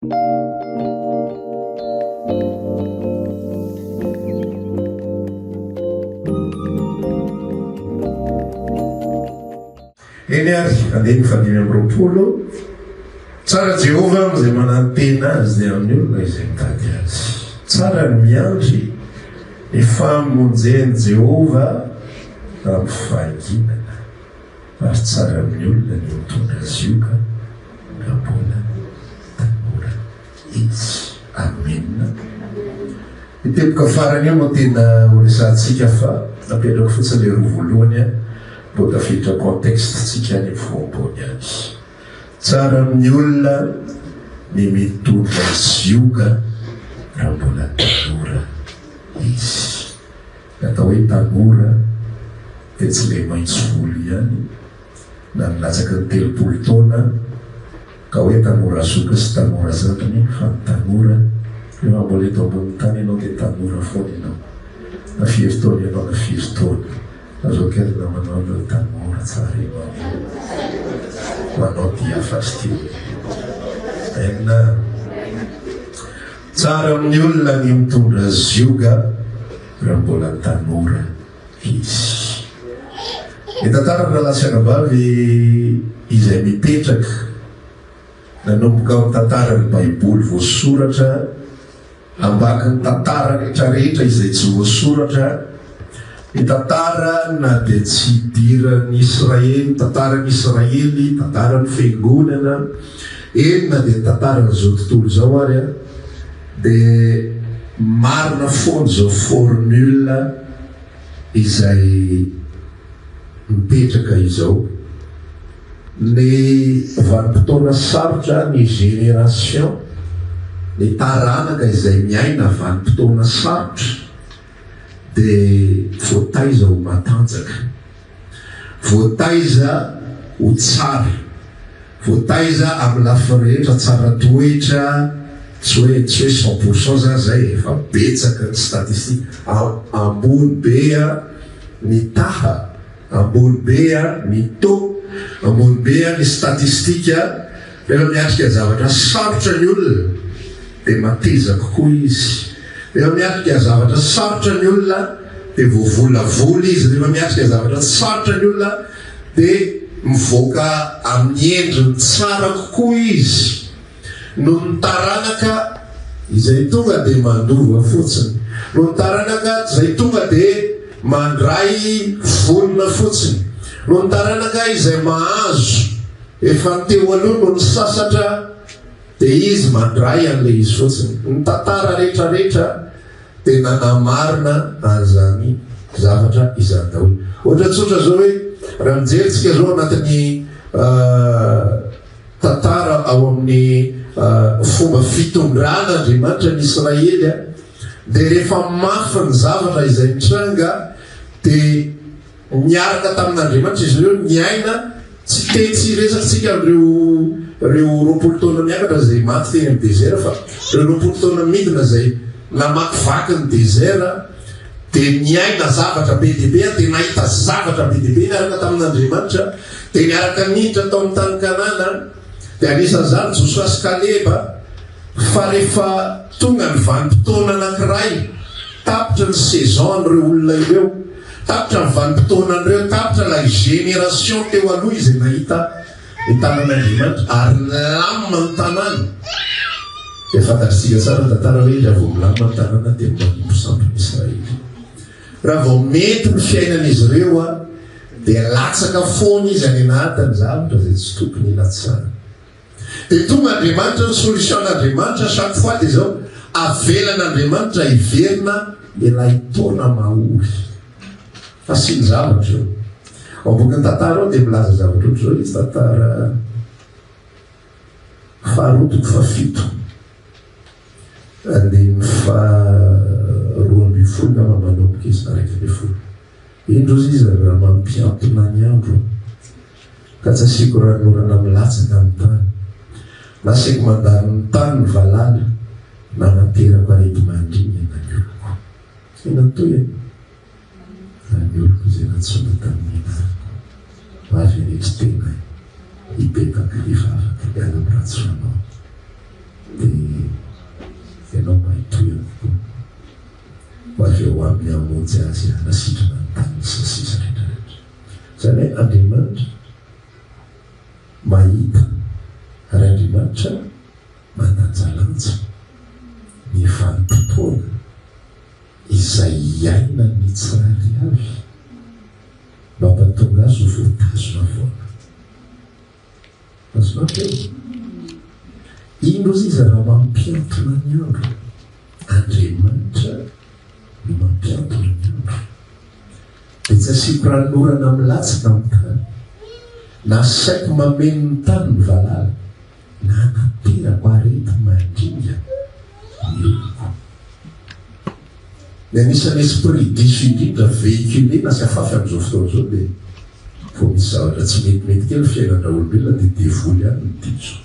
eny ary andehany fanimy amby roapolo tsara Jehova izay manantena azy dia amin'ny olona izay mitady azy tsara ny miandry ifamonjeny Jehova amin'ny fahaginana ary tsara amin'ny olona ny mitondra azy io ka mbola tanora izy. Amena. Iteboka farany io no tena horesantsika fa napetrako fotsiny le roa voalohany a mbo tafiditra contextetsika ny foambony azy. Tsara amin'ny olona ny mitondra azy io ka raha mbola tanora izy. Natao hoe tanora dia tsy le maitso volo ihany na milatsaka ny 30 taona ka hoe tanora zoka sy tanora zakany fa ny tanora rehefa mbola eto ambony tany ianao dia tanora foana ianao na 5 taona ianao na 5 taona azo kely na manao an'ireo tanora tsara ianao manao diafazy ty ena tsara amin'ny olona ny mitondra azy io ka raha mbola tanora izy. Ny tantara na lasy-anabavy izay mipetraka nanomboka amin'ny tantarany Baiboly voasoratra ambaka ny tantara rehetrarehetra izay tsy voasoratra. Ny tantara na dia tsy idiran'ny Israely, tantaran'ny Israely, tantaran'ny fiangonana eny na dia tantaran'izao tontolo izao ary a dia marina foana izao formule izay mipetraka izao. Ny vanim-potoana sarotra ny génération ny taranaka izay miaina vanim-potoana sarotra dia voataiza ho matanjaka, voataiza ho tsara, voataiza amin'ny lafi rehetra tsara toetra tsy hoe 100% zany zay efa betsaka ny statistique ambony bea ny taha, ambony bea ny taux, ambony bea ny statistika. Rehefa miatrika zavatra sarotra ny olona dia mateza kokoa izy. Rehefa miatrika zavatra sarotra ny olona dia voavolavola izy. Rehefa miatrika zavatra sarotra ny olona dia mivoaka amin'ny endriny tsara kokoa izy. No ny taranaka izay tonga dia mandova fotsiny, no ny taranaka izay tonga dia mandray volona fotsiny, no ny taranaka izay mahazo efa ny teo aloha no ny sasatra dia izy mandray an'ilay izy fotsiny. Ny tantara rehetrarehetra dia nanamarina an'izany zavatra izany daholo. Ohatra tsotra zao hoe raha mijeritsika zao anatin'ny tantara ao amin'ny fomba fitondrana Andriamanitra ny Israely dia rehefa mafy ny zavatra izay mitranga dia miaraka tamin'Andriamanitra izy ireo miaina. Tsy tetsy resatsika reo 20 taona miakatra zay maty teny amin'ny désert fa reo 20 taona midina zay namakivaky ny désert dia miaina zavatra be dia be dia nahita zavatra be dia be niaraka tamin'Andriamanitra dia niaraka niditra tao amin'ny tany Kanana. Dia anisan'izany Joshua sy Kaleba fa rehefa tonga ny vanim-potoana anankiray tapitra ny saison an'ireo olona ireo, tapitra ny vanim-potoana an'ireo, tapitra la génération teo aloha izay nahita ny tanan'Andriamanitra ary lamina ny tanàna. Dia fantatritsika tsara tantara hoe raha vao milamina ny tanàna dia manimbo sampony Israely. Raha vao mety ny fiainan'izy ireo dia latsaka foana izy any anatin'ny zavatra izay tsy tokony ilatsara. Dia tonga Andriamanitra ny solution-n'Andriamanitra chaque fois dia zao avelan'Andriamanitra hiverina ilay taona mahory. Asiany zavatra io. Ao ambony tantara ao dia milaza zavatra ohatry zao izy tantara faharotoko fafito andininy faharoambin'ny folo na manomboka izy na 1 indrozy izy raha mampiantona ny andro ka tsy asiako ranorana milatsaka amin'ny tany na asiako mandany ny tany ny valala na naterako arety mandriny ananyoloko inatoy ny oloko izay natsona tamin'ny nariko avy rehetra tena hipetaka rehefa afaka miala amin'ny ratsoanao dia tsy azy nasitrana ny tany sy sisa rehetrarehetra zany hoe Andriamanitra mahita ary Andriamanitra mandanjalanja ny vanim-potoana izay iaina ny tsirairy avy mampatonga azy ho voatazona foana azonao teo ino izy raha mampiantona ny andro Andriamanitra no mampiantona ny andro dia tsy asiako ranorana milatsaka amin'ny tany na saiko mameno ny tany ny valala na anaterako arety mandringa ny oloko ny anisany esprit diso indrindra véhiculé na sy afafy amin'izao fotoana izao dia vo misy zavatra tsy metimety kely fiainana olombelona dia devoly ihany ny diso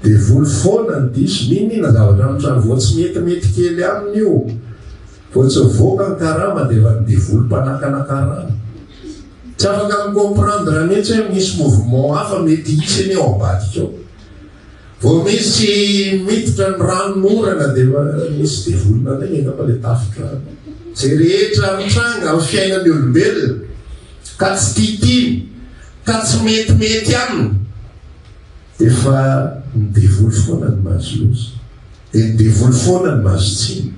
devoly foana ny diso ninina zavatra mitrano vo tsy metimety kely aminy io vo tsy voaka ny karama dia efa ny devoly mpanakana karama tsy afaka micomprendre mihitsy hoe misy mouvement hafa mety hisy eny ao ambadika ao vo misy miditra ny ranomorana dia misy devolina ndray angamba le tafitra zay rehetra mitranga amin'ny fiainan'ny olombelona ka tsy titiny ka tsy metimety aminy dia fa ny devoly foana ny mahazo loza dia ny devoly foana ny mahazo tsiny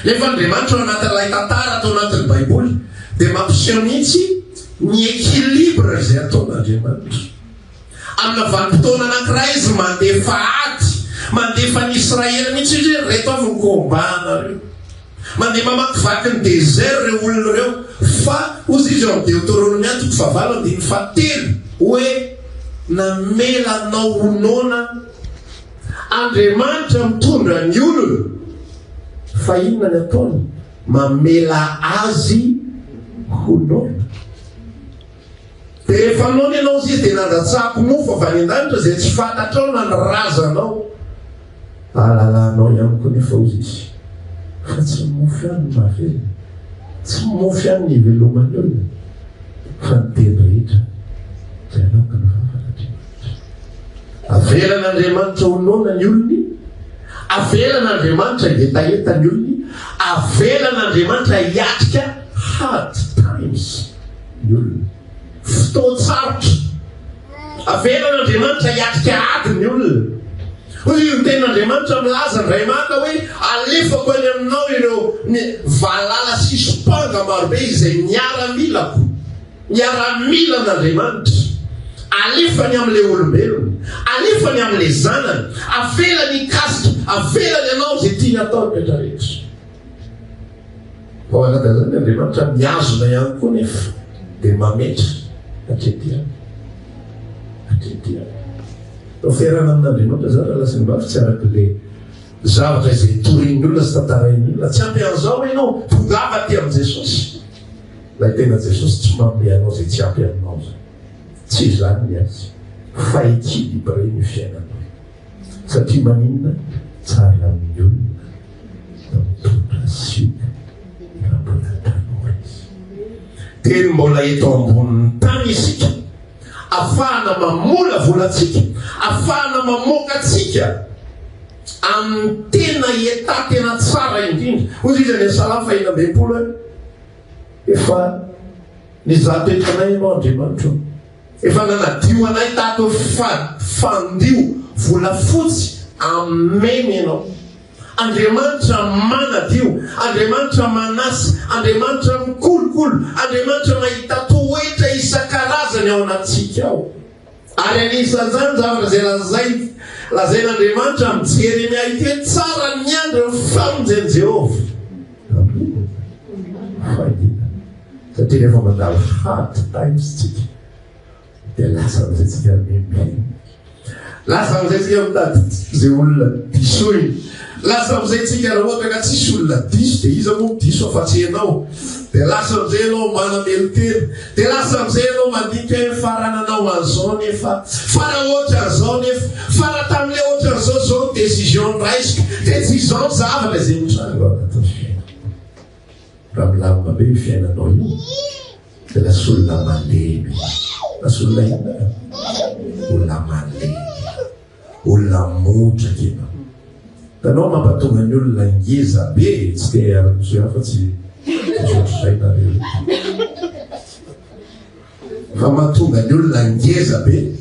rehefa Andriamanitra ao anatin'ilay tantara atao anatin'ny baiboly dia mampiseho mihitsy ny équilibre izay ataon'Andriamanitra amina vanim-potoana anankiray izy mandefa ady mandefa ny Israely mihitsy izy reto avy ny kombanareo mandeha mamakivaky ny désert reo olona reo fa ozy izy eo amin'ny Deutéronomie 9:7 hoe namelanao ronoana Andriamanitra mitondra ny olona fa inona ny ataony mamela azy ronoana dia rehefa anao ny anao izy dia nandatsako mofo avy any an-danitra zay tsy fantatrao na ny razanao alalanao ihany koa nefa ozy izy fa tsy mofo ihany ny mahavelona tsy mofo ihany ny ivelomany olona fa ny teny rehetra zay anao ka nafafan'Andriamanitra avelan'Andriamanitra honoana ny olony avelan'Andriamanitra etaeta ny olony avelan'Andriamanitra hiatrika hard times ny olona fotoan-tsarotra avelan'Andriamanitra hiatrika ady ny olona hoy io ny tenin'Andriamanitra milaza ndray maka hoe alefako any aminao ireo valala sy sopanga marobe izay miaramilako miaramila an'Andriamanitra alefany amin'ilay olombelona alefany amin'ilay zanany avelany ikasika avelany anao zay tiany atao rehetrarehetra ao anatiny zany Andriamanitra miazona ihany koa nefa dia mametra atretiany tao fiarana amin'Andriamanitra zany raha lasa ny mafy tsy arak'le zavatra izay torian'ny olona sy tantarain'ny olona tsy ampy an'izao ianao tongava ty amin'i Jesosy lay tena Jesosy tsy manome anao zay tsy ampy aminao zany tsy zany ny azy fa équilibre ny fiainanao satria maninona tsara amin'ny olona na mitondra sioka raha mbola tanora izy teny mbola eto ambonin'ny tany isika afahana mamola volantsika afahana mamoaka atsika amin'ny tena eta tena tsara indrindra ozy izy any Salamo 120 efa nizato-etranay ianao Andriamanitra efa nanadio anay tato fandio volafotsy ameny ianao Andriamanitra manadio Andriamanitra manasa Andriamanitra mikolokolo Andriamanitra mahita toetra isan-karazany ao anatsika ao ary anisan'izany zavatra zay lazain'Andriamanitra amin'ny Jeremia ity tsara ny andro famonjeny Jehovah satria rehefa mandalo hard times tsika dia lasa amin'izay tsika mihembeny lasa amin'izay tsika mitady zay olona disoiny lasa amin'izay tsika raha ohatra ka tsisy olona diso dia iza moa diso afa-tsy ianao dia lasa amin'izay ianao manamelotelo dia lasa amin'izay ianao mandinika hoe farananao an'izao nefa fara ohatra an'izao nefa fara tamin'ilay ohatra an'izao zao décision raisika dia tsy izao zavatra zay mitrango ao anatin'ny fiaina raha milamina be fiainanao io dia lasa olona malemy lasa olona ina olona malemy olona motraka ianao tanao mampatonga ny olona ngeza be tsy dia afa-tsy fa mahatonga ny olona ngeza be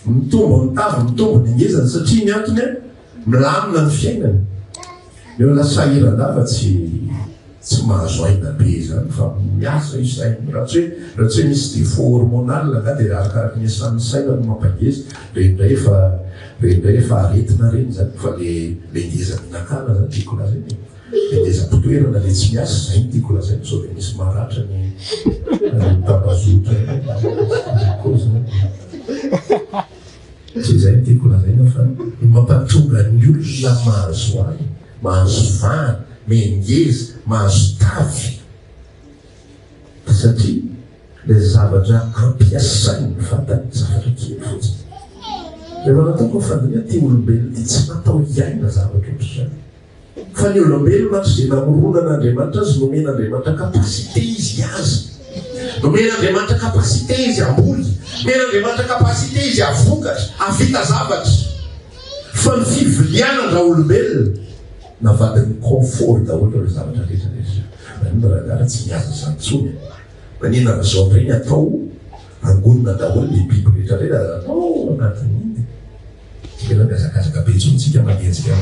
mitombo mitava mitombo ny ngezany satria ny antony milamina ny fiainany ny olona sahiran-dava tsy mahazo aina be zany fa miasa isainy raha tsy hoe misy défaut hormonal nga dia arakaraky ny asan'ny saina no mampangeza reindray efa aretina reny zany fa le ngezan'inakana zany tiako lazainy le ngezam-pitoerana le tsy miasa zay ny tiako lazainy sao dia misy maratra ny tambazotra tsy zay ny tiako lazaina fa mampatonga ny olona mahazo ainy mahazo vana mengeza mahazo tavy satria le zavatra ampiasainy vatany zavatra kely fotsiny rehefa nataoko fandania ty olombelona ty tsy natao iaina zavatra ohatra zany fa ny olombelona tsy zay namoronan'Andriamanitra azy nomen'Andriamanitra kapasité izy azy nomen'Andriamanitra kapasité izy amboly nomen'Andriamanitra kapasité izy avokatra avita zavatra fa ny fivilianandra olombelona navadiny confort daholo re zavatra rehetrarehetra manina rahagara tsy miasa zantsony manina zao reny atao angonina daholo le biby rehetrarehetra atao anatin'iny mila miazakazaka be tsontsika manenjika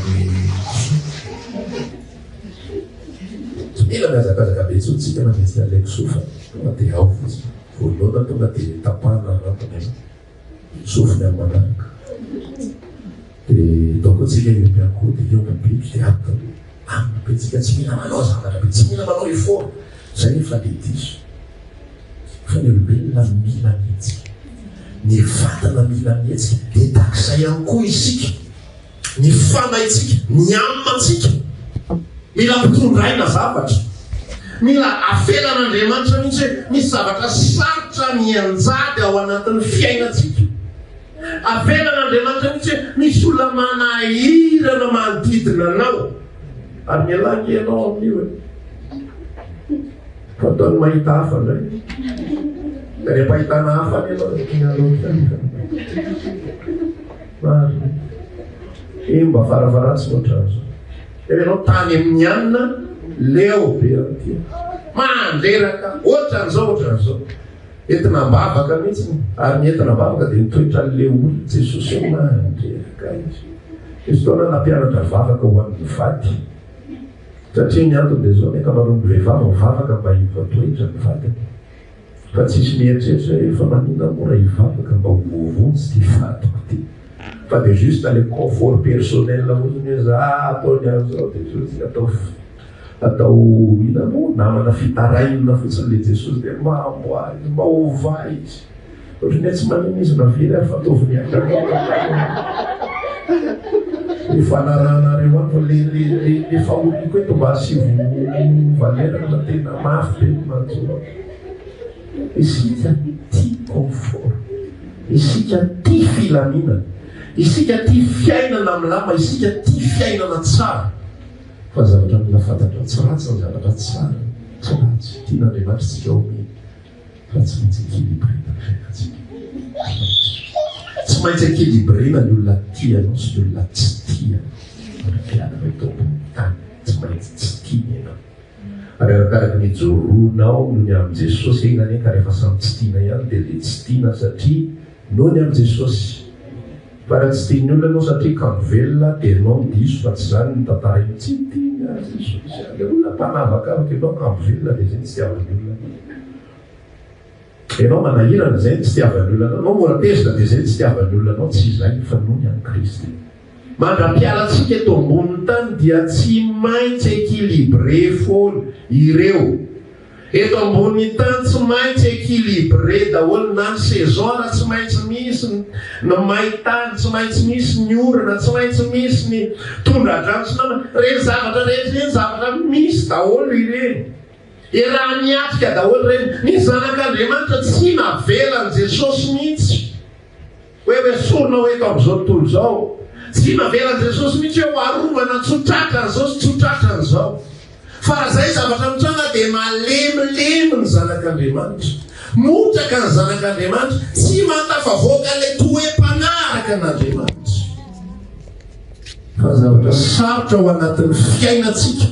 mila miazakazaka be tsontsika manenjika alaiko sofa tonga dia ao fotsiny voalohana tonga dia tapahana ratony sofiny amin'ny manaraka dia donc tsika io miakody io mabiby dia apika amina be tsika tsy mila manao zavatra be tsy mila manao effort zay efa le diso fa ny olombelona mila mihetsika ny vatana mila mihetsika dia takizay ihany koa isika ny fanaitsika ny aminantsika mila mpitondraina zavatra mila afelan'Andriamanitra mihitsy hoe misy zavatra sarotra mianjady ao anatin'ny fiainatsika avelan'Andriamanitra mihitsy hoe misy olona manahirana manodidina anao ary mialangy ianao amin'io e fa ataony mahita hafa ndray ka rehefa ahitana hafa ny anao mba faravaratsy ohatrazo ianao tany amin'ny anina leo be amty mandreraka ohatran'izao ohatran'izao entina mbavaka mihitsy ary ny entina mbavaka dia mitoetra n'le olona Jesosy mandreraka izy izy taona nampianatra vavaka ho amin'ny vady satria ny antony dia zao ny ankamaroan'ny vehivavy mivavaka mba hivatoetra ny vadiny fa tsisy mieritreritra efa manina mora hivavaka mba hovovonsy ty vadiko ty fa dia juste le confort personnel fotsiny hoe za ataony azao dia Jesosy atao inano namana fitarainina fotsiny le Jesosy dia mamboazy mba ova izy ohatrany tsy manina izy navery ary fataoviny akana fanarahanareo any fa le faholiko eto mba asivo valerana tena mafy be manjoa isika tia confort isika tia filaminana isika tia fiainana milama isika tia fiainana tsara fa zavatra mila fantatra tsy ratsy ny zavatra tsara tsy ratsy tian'Andriamanitra tsika omeny fa tsy maintsy équilibrena fiainatsika tsy maintsy équilibrena ny olona tianao sy ny olona tsy tia ampianana tompony tany tsy maintsy tsy tia ianao ary arakaraky ny joronao no ny amin'i Jesosy enany ka rehefa samy tsy tiana ihany dia le tsy tiana satria no ny amin'i Jesosy fa raha tsy tiany olona anao satria kamovelona dia anao diso fa tsy zany ny tantara iny tsy tiana Jesosy le olona mpanavaka avaka ianao kamovelona dia zay ny tsy tiavany olona ianao manahirana zay ny tsy tiavany olona anao mora tezina dia zay ny tsy tiavany olona anao tsy zay fa no ny an'i Kristy mandra-pialatsika eto amboniny tany dia tsy maintsy équilibré foana ireo eto amboniny tany tsy maintsy équilibré daholo na ny saison raha tsy maintsy misy ny maitany tsy maintsy misy ny orana tsy maintsy misy ny tondra-dranosinana reny zavatra rehetra reny zavatra misy daholo ireny raha miatrika daholo reny ny zanak'Andriamanitra tsy navelany Jesosy mihitsy hoe sorona ho eto amin'izao tontolo zao tsy navelany Jesosy mihitsy hoe ho arovana tsotratrany zao sy tsotratrany zao fa raha zay zavatra mitranga dia malemilemy ny zanak'Andriamanitra motraka ny zanak'Andriamanitra tsy matafavoaka le toe-panaraka an'Andriamanitra fa zavatra sarotra ao anatin'ny fiainatsika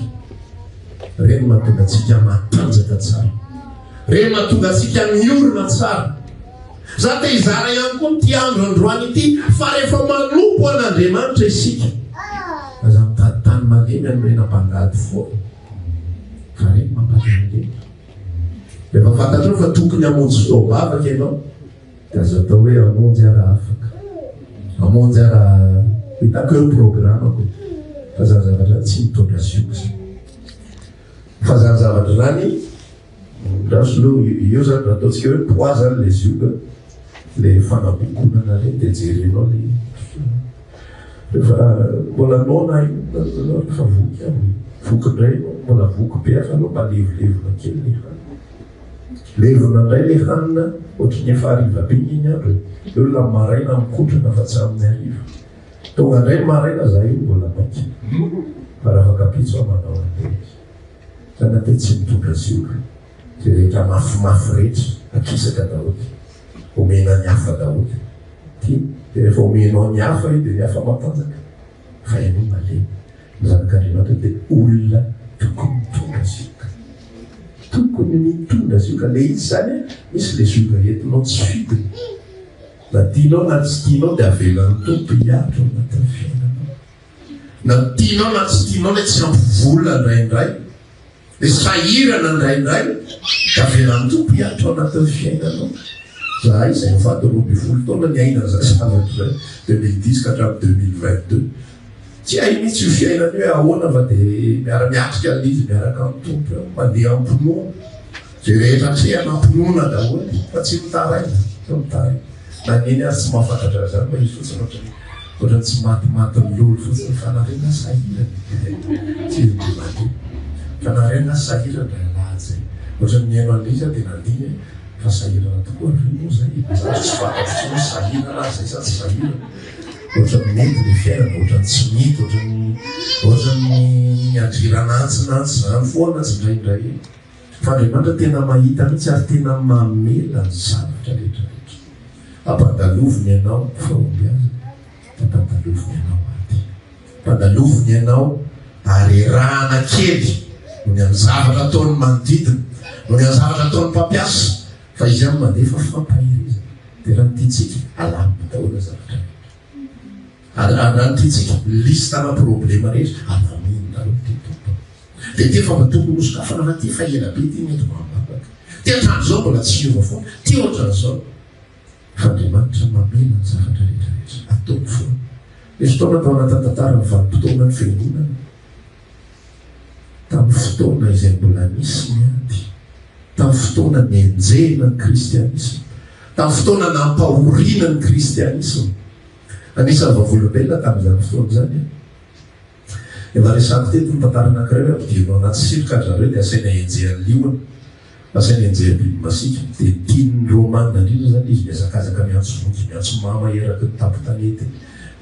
reny mahatonga antsika matanjaka tsara, reny mahatonga antsika miorona tsara. Za te hizara ihany koa ty andro androany ity fa rehefa manompo an'Andriamanitra isika aza mitady tany malemy an'ireny ampangady foana, fa reny mampalemy. Rehefa fantatrao fa tokony hamonjy fotoam-bavaka ianao dia azo atao hoe hamonjy ara afaka, hamonjy ara hitako eo programako, fa zany zavatra tsy mitondra sioka. Fa zany zavatra zany rasolo io zany ataontsika hoe poids zany le zioka, le fanabokonana reny dia jerenao le rehefa mbola nona io fa voky voky indray mbola voky be fa anao mba levolevona kely le hanina, levona indray le hanina ohatry ny efa hariva be iny andro eo la maraina mikotrana fa tsy amin'ny hariva tonga indray maraina za io mbola maika fa raha fakapitso amanao an'ireny zany aty tsy mitondra zioka. Zay rehetra mafimafy rehetra akisaka daholy, omena ny hafa daholy ty, dia rehefa omenao ny hafa io dia ny hafa matanjaka, fa ianao malemy. Zanak'Andriamanitra dia olona tokony mitondra zioka, tokony mitondra zioka. Le izy zany misy le zioka entinao tsy fidiny, na tianao na tsy tianao dia avelan'ny tompo hiatra ao anatin'ny fiainanao, na tianao na tsy tianao le tsy ampivolona indraindray, le sahirana indraindray dia avelan'ny tompo hiatra ao anatin'ny fiainanao. Zahay izay mivady 20 taona ny aina zavatra 2010 ka hatramin'ny 2022 tsy hay mihitsy io fiainana hoe ahoana fa dia miara-miatrika an'izy miaraka amin'ny tompo eo mandeha ampinoana zay rehetra tsy anampinoana daholy fa tsy mitaraina, tsy mitaraina na neny ary tsy mahafantatra zany fa izy fotsiny ohatrany tsy matimatin'ny lolo fotsiny fanarena sahirana tsy mandeha fanarena sahirana lahy zay ohatrany miaino an'izy dia nandihy fa sahirana tokoa reno zay tsy fantatry hoe sahirana zay sa tsy sahirana, ohatrany mety le fiainana, ohatrany tsy mety, ohatrany adriranantsinantsy zany foana tsy indraindray. Fa Andriamanitra tena mahita mihitsy ary tena mamela ny zavatra rehetrarehetra. Ampandaloviny ianao fahomby azy, ampandaloviny ianao aty, ampandaloviny ianao arerahana kely noho ny amin'ny zavatra ataony manodidina, noho ny amin'ny zavatra ataony mpampiasa, fa izy amin'ny mandefa fampahiriza. Dia raha nytiantsika alamina daholo zavatra raha nytiantsika listana problema rehetra alamina daholo ty tompo. Dia ty fa tokony nosokafana fa ty fa ela be ty mety mahambavaka, ty hatranyzao mbola tsy hiova foana, ty ohatran'izao. Fa Andriamanitra mamela ny zavatra rehetrarehetra ataony foana. Misy fotoana tao anatin'ny tantara ny vanim-potoana ny fiangonana, tamin'ny fotoana izay mbola misy ny ady, tamin'ny fotoana nienjehana ny kristianisma, tamin'ny fotoana nampahoriana ny kristianisma. Anisany vavolombelona tamin'izany fotoana zany efa resako teto ny tantara anankiray hoe ampidirina anaty sirika zareo dia asaina enjehan'ny liona, asaina enjehan'ny biby masika. Dia tian'ny Romanina indrindra zany izy miazakazaka miantso vonjy miantso mama eraky ny tampo-tanety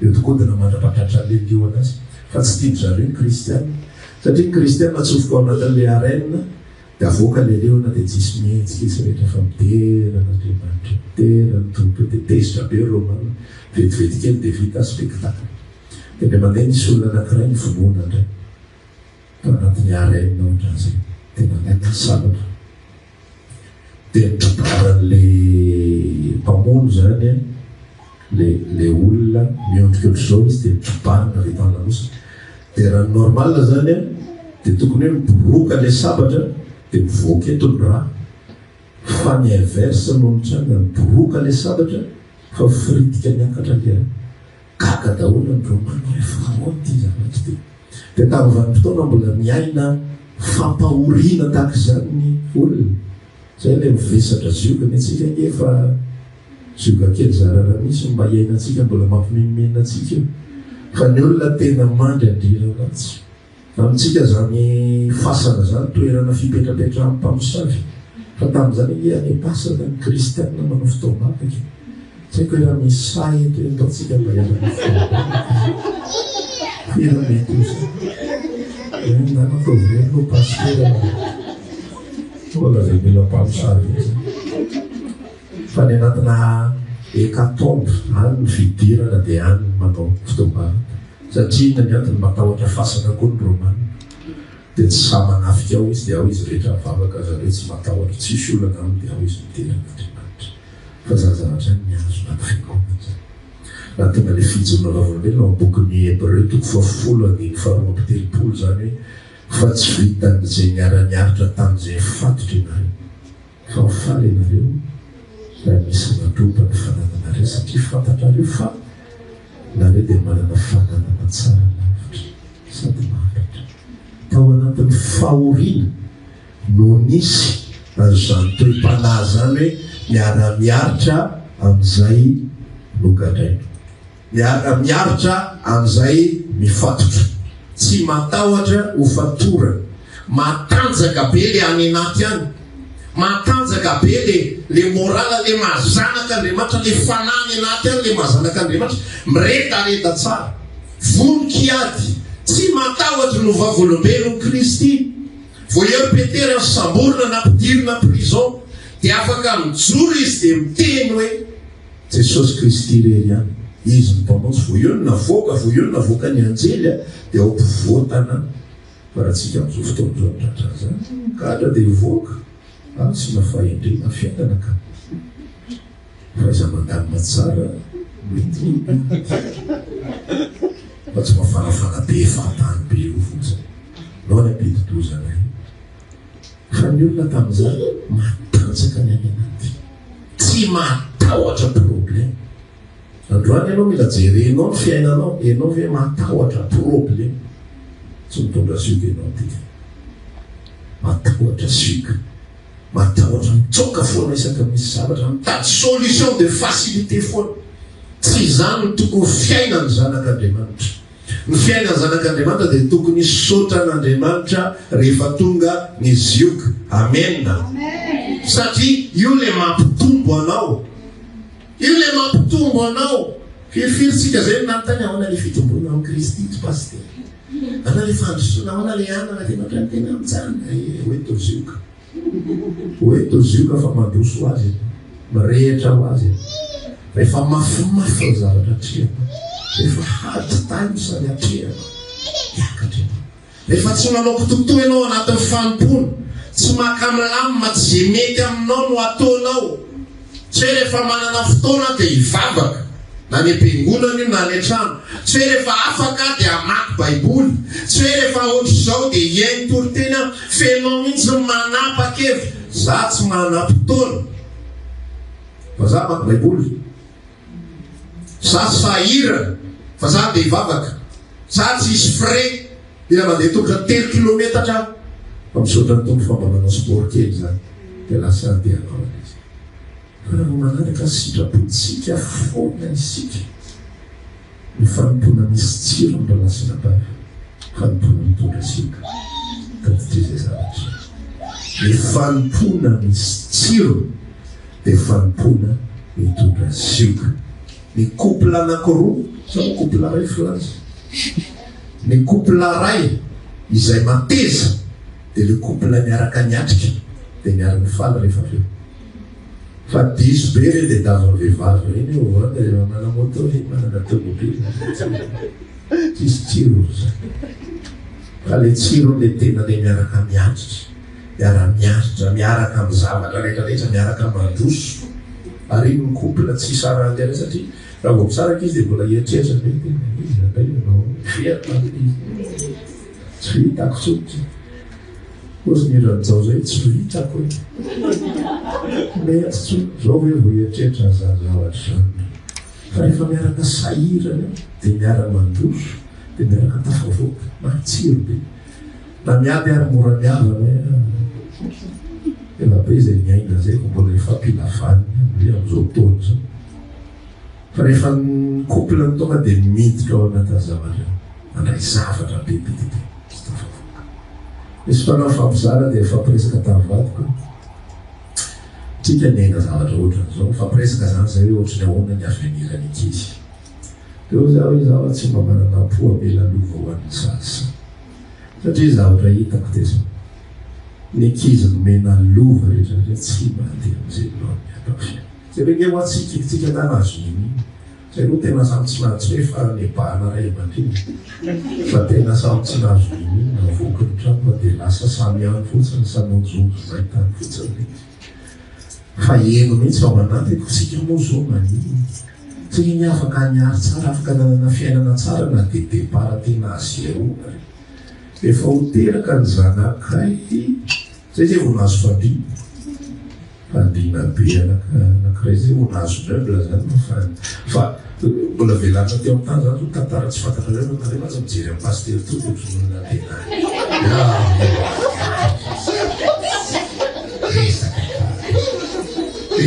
eo tokoa dia namandrapatratra le liona azy, fa tsy tiany zareo ny kristianina satria ny kristianina atsofoka ao anatin'le arena dia avoaka le leona dia tsisy mihetsika izy rehetra fa miterana Andriamanitra, miterana tompo dia tezitra be Romanina, vetivety kely dia vita spectacle. Dia be mandeha nisy olona anankiray ny vonoana indray tao anatin'ny arena ohatran'izay, dia mandeha ny sabatra dia mitrobaran'le mpamono zany le olona miondrika ohatr'izao izy dia mitrobarana avy eto an-lamosina. Dia raha normal zany dia tokony hoe miboroka le sabatra dia mivoaka eto ny raha, fa ny inverse no nitranga miboroka le sabatra fa firitika miakatra le gaga daholo ny Romana efa ahoana ty zavatra ty. Dia tamin'ny vanim-potoana mbola miaina fampahoriana tahaka izany ny olona. Zay ilay mivesatra zioka ny antsika efa zioka kely zarara misy mba hiainantsika mbola mampimemena antsika io. Fa ny olona tena mandry andrirana atsy amintsika zany fasana zany toerana fipetrapetrahan'ny mpamosavy, fa tamin'izany ia ny pasana ny kristianina manao fotoam-bavaka. Tsy haiko hoe raha misy say eto ataontsika mba hiarana fotoam-bavaka fira mety ozy nanataovreno pastera mbola zay mila mpamosavy fa ny anatina hekatombe any ny fidirana dia any manao fotoam-bavaka satria na ny antony matahotra fasana koa ny Romanina. dia tsy sa manafika ao izy dia ao izy rehetra mivavaka aza hoe tsy matahotra tsisy olana aminy dia ao izy miteran'andriamanitra fa za zavatra ny miazo naty fiangonana zany raha tonga le fijorona vavolombelona ao bokin'ny Hébreu 10:7 zany hoe fa tsy vitan'izay niara-niaritra tamin'izay fatotra ianareo fa mifaly ianareo raha misy natropa ny fanananareo satria fantatrareo fa nareo dia manana fananana tsara lavitra sady maharitra tao anatin'ny fahoriana no nisy azany toe-panahy zany hoe miara-miaritra amin'izay nogadraina miara-miaritra amin'izay mifatotra tsy matahotra ho fatorana matanjaka be le any anaty any matanjaka be le morala le mazanaka Andriamanitra le fanany anaty any le mazanaka Andriamanitra miretareta tsara voninkiady tsy matahotra no vavolombelon'i Kristy vao eo Petera samborina nampidirina prison dia afaka mijoro izy dia miteny hoe Jesosy Kristy rery ihany izy ny mpamatsy vo eo ny navoaka ny anjely dia ao mpivoatana fa raha tsika amin'izao fotoana zao mitratra zany kadra dia hivoaka sy mafahendrena fiainana ka fa iza mandany matsara fa tsy mafanafana be fahatany be io fotsiny nao ny ampidi-dozana fa ny olona tamin'izany matanjaka ny any anaty tsy matahotra problème androany ianao mila jerenao ny fiainanao ianao ve matahotra problème tsy mitondra sioka ianao tika matahotra sioka matahotra mitsoka foana isaka misy zavatra mitady solution de facilité foana tsy zany ny tokony fiainany zanak'Andriamanitra ny fiainany zanak'Andriamanitra dia tokony sotra n'Andriamanitra rehefa tonga ny zioka amen satria io le mampitombo anao firifiritsika zay nantany ahoana le fitombona amin'ny Kristy tsy paster ana le fandrosoana ahoana le anana Andriamanitra ny tena mijanona hoe tozioka fa mandroso azy mirehitra ho azy rehefa mafimafy ny zavatra atrehana rehefa hady tany sany atrehana iakatra rehefa tsy manao kitotoa ianao anatin'ny fanompona tsy makamilama tsy zay mety aminao no ataonao tsy hoe rehefa manana fotoana dia hivavaka na ny am-piangonana io na ny an-trano tsy hoe rehefa afaka dia hamaky baiboly tsy hoe rehefa ohatra izao dia hiainy toritena fenao mihitsy manapa-kevitra za tsy manam-potoana fa za maky baiboly za sahira fa za dia hivavaka za tsy hisy frais dia mandeha tongotra 3 kilometatra fa misaotra ny tompo fa mba manao sport kely zany dia lasa andehanao izy fa raha vo manaraka sitrapontsika foana isika ny fanompona misy tsiro mba lasina ba fanompona mitondra sioka tatitry zay zavatra ny fanompona misy tsiro dia fanompona mitondra sioka ny couple anankiroa sa couple ray filaza ny couple ray izay mateza dia le couple miaraka niatrika dia miaraka mifaly rehefa avy eo fa diso be re dia davany vehivavy reny eo mana moto manana tomobile tsisy tsiro zany fa le tsiro le tena le miaraka miatritra miaraka amin'ny zavatra rehetrarehetra miaraka mandroso ary ny couple tsy sara andeha satria raha vo misaraka izy dia mbola hieritreritra be tena izy anao fiarina tsy hitako tsotry ozy miranjao zay tsy hitako metsy zao hoe vo hieritreritra za zavatra zany fa rehefa miaraka sahirana dia miaraka mandroso dia miaraka tafavoaka matsiro be na miady ary mora miavana ela be zay miaina zay ko mbola ifampilafany amin'izao taona zao fa rehefa ny couple ny tonga dia miditra ao anaty zavatra andray zavatra bebebe sy tafavoaka misy fanao fampizara dia fampiresaka tavadiko tsika niaina zavatra ohatran'izao fampiresaka zany zay hoe ohatrany ahoana ny avenirany ankizy deo za hoe zaho tsy mba manana poa bela lova ho an'ny sasa satria zavatra hitako dia zao ny ankizy nomena lova rehetra tsy mandeha am'izay loany atao fiaina zay hoe ho atsika nanazo niny zay aloha tena samy tsy nahazo hoe fa nebahana ray aman-dreny fa tena samy tsy nahazo niny navoky ny trano fa dia lasa samiany fotsiny samojozo mahitany fotsiny fa eno mihitsy ao anatiko sika moa zao manino tsika ny afaka niary tsara afaka nanana fiainana tsara na de départ tena zéro efa ho teraka ny zanakay zay zay vao nazo fandriana be anankiray zay vao nazo meuble zany fa mbola velatra teo amin'ny tany zany zo tantara tsy fantatra reo nareo aza mijery amin'ny paster to de zonona tena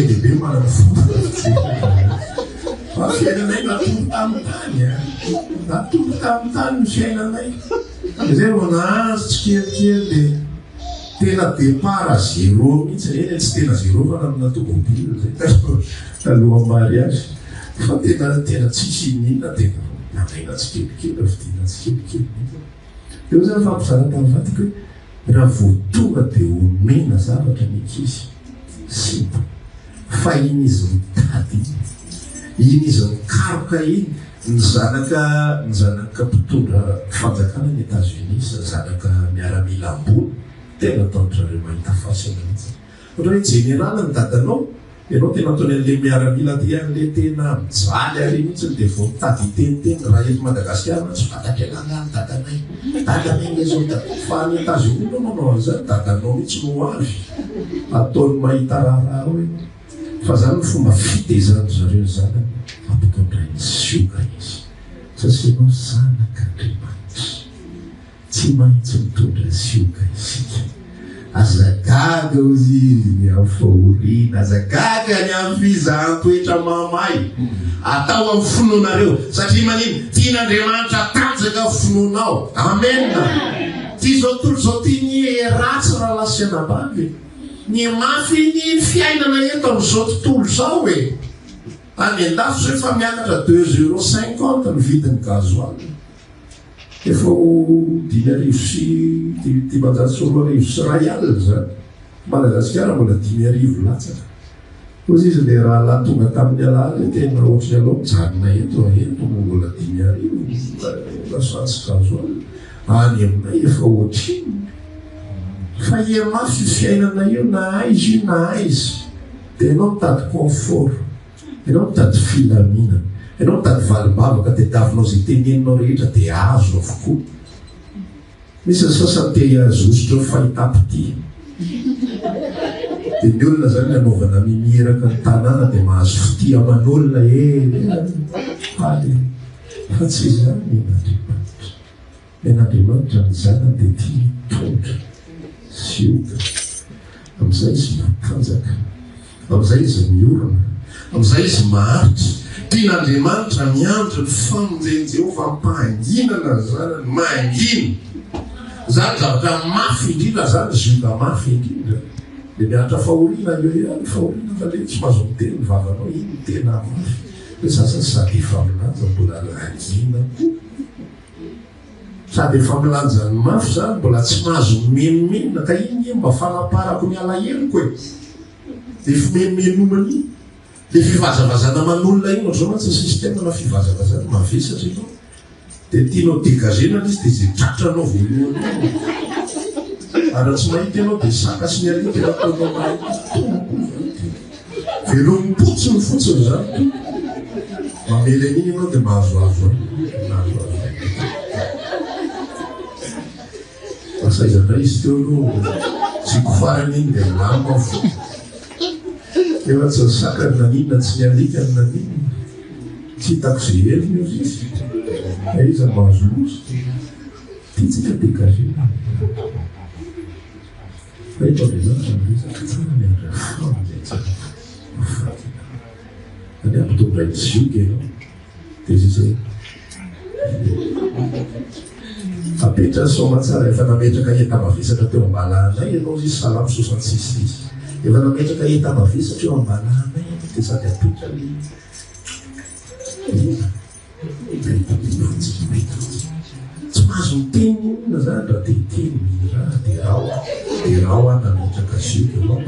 dehibe manana fa fiainanay natory tamin'ny tany natory tamin'ny tany ny fiainanay zay vao nahazo tsy kelikely de tena départ zéro mihitsy eny tsy tena zéro fa namina tomobile zay talohan'ny mariage fa tena tsisy inina tena namaina tsy kelikely avidina tsy kelikely eo zany fampizara tamin'ny vatiko hoe raha vo tonga de omena zavatra mikizy simba fa iny izy mitady iny izy mikaroka iny ny zanaka mpitondra fanjakana ny États-Unis zanaka miaramila ambony tena taontrareo mahita fasina mihitsy ohatra hoe général ny dadanao ianao tena ataony an'le miaramila ty an'le tena mijaly ary mihitsy de vao mitady iteniteny raha eto Madagasikara tsy fantatry anangany dadanay zao fa ny États-Unis no manao an'izany dadanao mihitsy no avy ataony mahita raha hoe fa zany fomba fitezany zareo zany ampitondray sioka izy satria anao zanak'Andriamanitra tsy maintsy mitondra sioka isika azagaga ozy ny amin'ny fahoriana azagaga ny amin'ny fizahan-toetra mamay atao amin'ny finoanareo satria manino tian'Andriamanitra tanjaka finoanao amena ty zao tolo zao ty ny ratsy raha lasianabavy ny mafy ny fiainana eto amin'izao tontolo zao hoe any an-dafitra efa miakatra 2,50 € ny vidiny gazoaly efa ho 5,000 sy 300 sy raialy zany Madagasikara mbola 5,000 latsaka ozy izy le raha laha tonga tamin'ny alaly tena ohatry aloha mijanona eto mbola 5,000 lasansy gazoaly any aminay efa ohatriny fa ia mafy fiainana io na aizy io na aizy de ianao mitady confort ianao mitady filamina ianao mitady valimbavaka de davinao zay teneninao rehetra de azo avokoa misy ny sasany te hiazositra fahitapity de ny olona zany anaovana mimiraka ny tanàna de mahazo fitia aman'olona faly fa tsy zany en'Andriamanitra ny zanany de tia mitondra sioka am'izay izy matanjaka am'izay izy miorona am'izay izy maharitra tian'Andriamanitra miandro ny famonjeny Jehovah mpanginana zanany mangina zany zavatra mafy indrindra zany zioka mafy indrindra de mianatra fahoriana eo ihany fahoriana fa le tsy mahazo miteny ny vavanao iny tena mafy le sasany sady efa milanja mbola langina sady efa milanja ny mafy zany mbola tsy mahazo menomenona ka iny mba fanaparako ny alaheloko e de fimenomenomana iny de fivazavazana man'olona iny ohatrao mantsy système na fivazavazana mavesatra ianao de tianao dégagenana izy de zay tratranao voalohany ary tsy mahita ianao de saka sy ny alika nataonao mahita velomimpotsiny fotsiny zany mamela an'iny ianao de mahazoazo asaizandray izy teo aloha tsy kofarany iny de lama fo efa tsy sakany naninona tsy nialika ny naninona tsy hitako zay heliny io izy iza mahazo loso tiatsika dégagena fa eto Andriamanitra miresaka tsara miandra famonjena any ampitondra ny zioka ianao de zay apetra soma tsara efa nametraka eta mavesatra teo ambalahanay ianao izy salamo 66 izy efa nametraka eta mavesatra eo ambalahanay de sady apetra le tsy mahazo miteny inona zany raha teteny raha de raha nametraka zioka ianao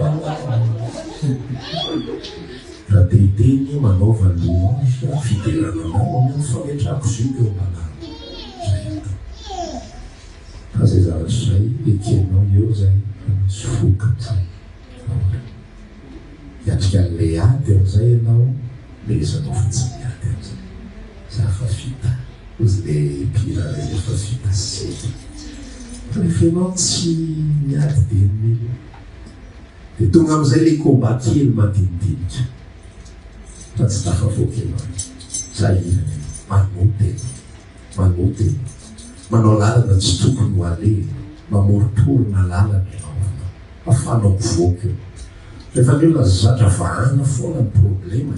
raha teteny manaova louange fiderananao fametrako zioka eo ambalahanay fa zay zavatra zay ekenao eo zay misy fokazay iatrika le ady am'izay ianao lesanao fotsiny ady am'izay za fa fita ozy le pira ray efa fita sety fa rehefa ianao tsy miady denimely de tonga am'izay le combat kely mandinidinika fa tsy tafavoaka ianao za irany manoty manao lalana tsy tokony ho ale mamoriporona lalana ianao afanao mivoaka eo rehefa ny olona zatra vahana foana ny problema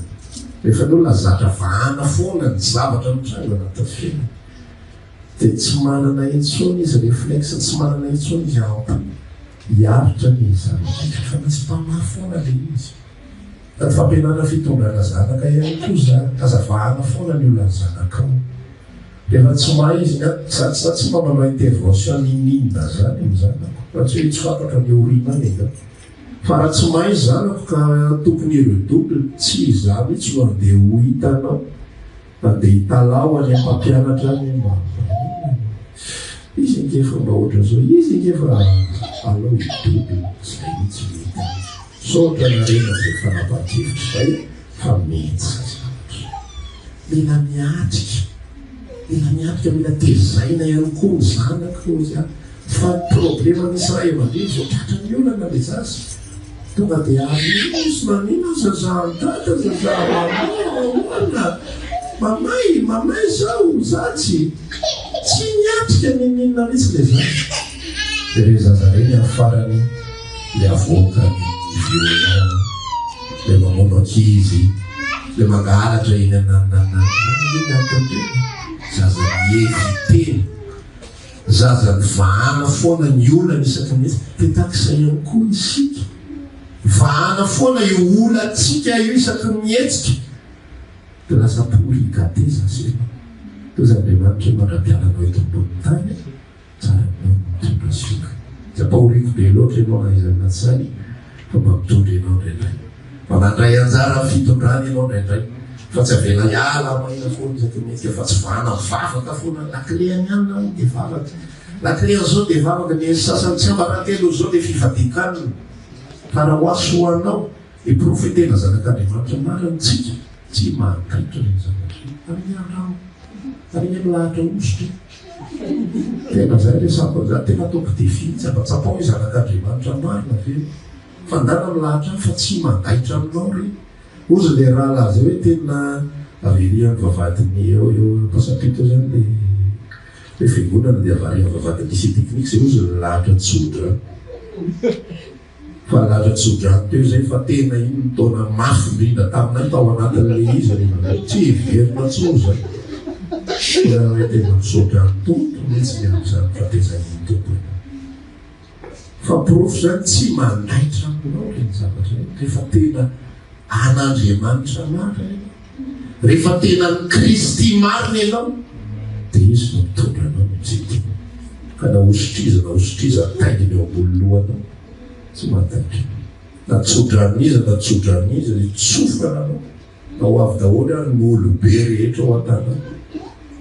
rehefa ny olona zatra vahana foana ny zavatra mitranga anaty fiaina de tsy manana intsony izy réflexe tsy manana intsony izy ampy hiaritra ny zavatra fa misy mpamafy foana le izy da fampianana fitondrana zanaka ihany koa zany azavahana foana ny olona ny zanakao rehefa tsy mahay izy sa tsy mba manao intervention ninina zany amy zanako fa tsy hoe tsy fantatra ny orina ega fa raha tsy mahay zanako ka tokony redouble tsy izany tsy ho andeha ho hitanao andeha hitalao any ampampianatra any izy ngefa mba ohatra zao izy ngefa alao redouble zay mitsy mety sotra narena zay fanapakevitra zay fa metsy mila miatrika mila tezaina ihany koa ny zanako za fa problema misy raha emandeha zao tratra ny olana le zasy tonga de aisy manina zazantata zazaana mamay zao za tsy miatrika ninina mitsy le zasy de re zazareny afarany le avoakany violon le mamono ankizy le mangalatra iny zaza mieviteny zaza ny vahana foana ny olana isaky mihetsy de takisa ihany koa isika vahana foana io olantsika io isaky mihetsika de lasa polika te zasena to za Andriamanitra mandra-pialanao eto ambony tany tsara mitondra sioka za paoriko be loatra ianao na izy aminatsany fa mamitondra ianao ndraindray manandray anjara fitondrany ianao ndraindray fa tsy avela iala mahina foana isaky mihetsika fa tsy vahana mivavaka foana lakleany anao de vavaka lakleany zao de vavaka ny sasany tsy ambarantelo zao le fifadikanina fa raha hoaso hoanao iprofetena zanak'Andriamanitra marantsika tsy mankaitra ny zanatra amin'anao ariny amilahatra ositra tena zay le samba za tena ataoko defi tsapatsapao hoe zanak'Andriamanitra marina ve fa ndana milahatra fa tsy mangaitra aminao re ozy le raha laza hoe tena averiany vavadiny eo pasapito zany le fiangonana de avariany vavadiny lycée technique zay ozy lahatra tsodra fa lahatra tsodrany teo zay fa tena iny mitona mafy indrindra taminay tao anatin'le izy tsy verina tsoza hoe tena misodrany tompo mitsy miam'zany fa tezaniny tompo fa profo zany tsy mandaitra aminao reny zavatra rehefa tena an'Andriamanitra marina rehefa tena ny Kristy marina ianao de izy no mitondra anao mitsity ka na ositriza tainginy eo ambony lohanao tsy mandaitra natsodran'izy tsofana anao na ho avy daholo any ny olobe rehetra ao an-tanao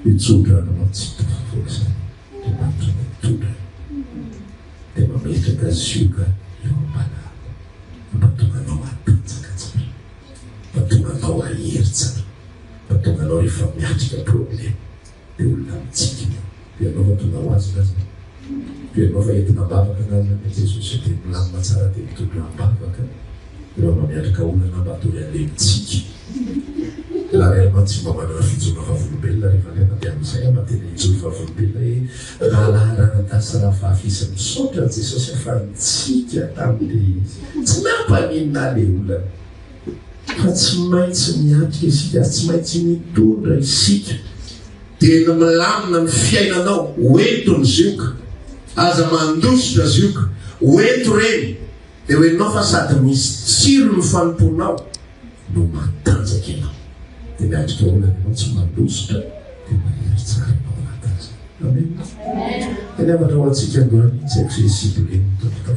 itsodrana tsy tafavoaka zany de manitra mitondra de mametraka zioka eo ambana mampatonga anao atanjaka tsara mampatonga anao ahery tsara mampatonga anao rehefa miatrika problème de olona mitsikiny de anao fa tonga ho azy nazy de anao fa entina bavaka nazy ny Jesosy de milamina tsara de mitondra ambavaka rehefa mamiatrika olana mba atory an'le mitsiky la réellement tsy mba manana fijona vavolombelona rehefa lena de am'izay amatena ijony vavolombelona hoe rahalanadasy raha vafisy misaotra Jesosy fa nitsika tam'le izy tsy nampanina le olana fa tsy maintsy miatrika isika tsy maintsy mitondra isika de ny milamina ny fiainanao oento ny zioka aza mandositra zioka oento reny de hoenao fa sady misy tsiro ny fanomponao no matanjaka ianao de miatrika olana ianao tsy mandositra de mahery tsara ianao anatanza amen eny avatra ho antsika androany tsy haiko zay siboleny mitomboka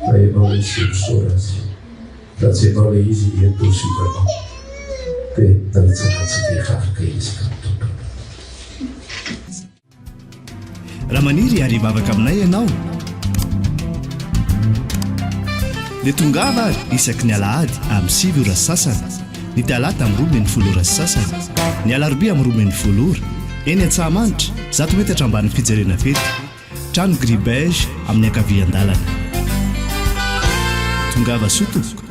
fa ianao le izy misora azy fa tsy ianao le izy entosiokanao de danitsanatsika efa afaka izy ka mitomboka raha maniry ary mavaka aminay ianao dia tongava ary isaky ny alahady amin'ny 7 ora sasany, ny talata amin'ny 12 ora sasany, ny alarobia amin'ny 12 ora. Eny Antsahamanitra 100 metatra amban'ny fijerena fety, trano Gribege amin'ny ankavian-dalana. Tongava Soto.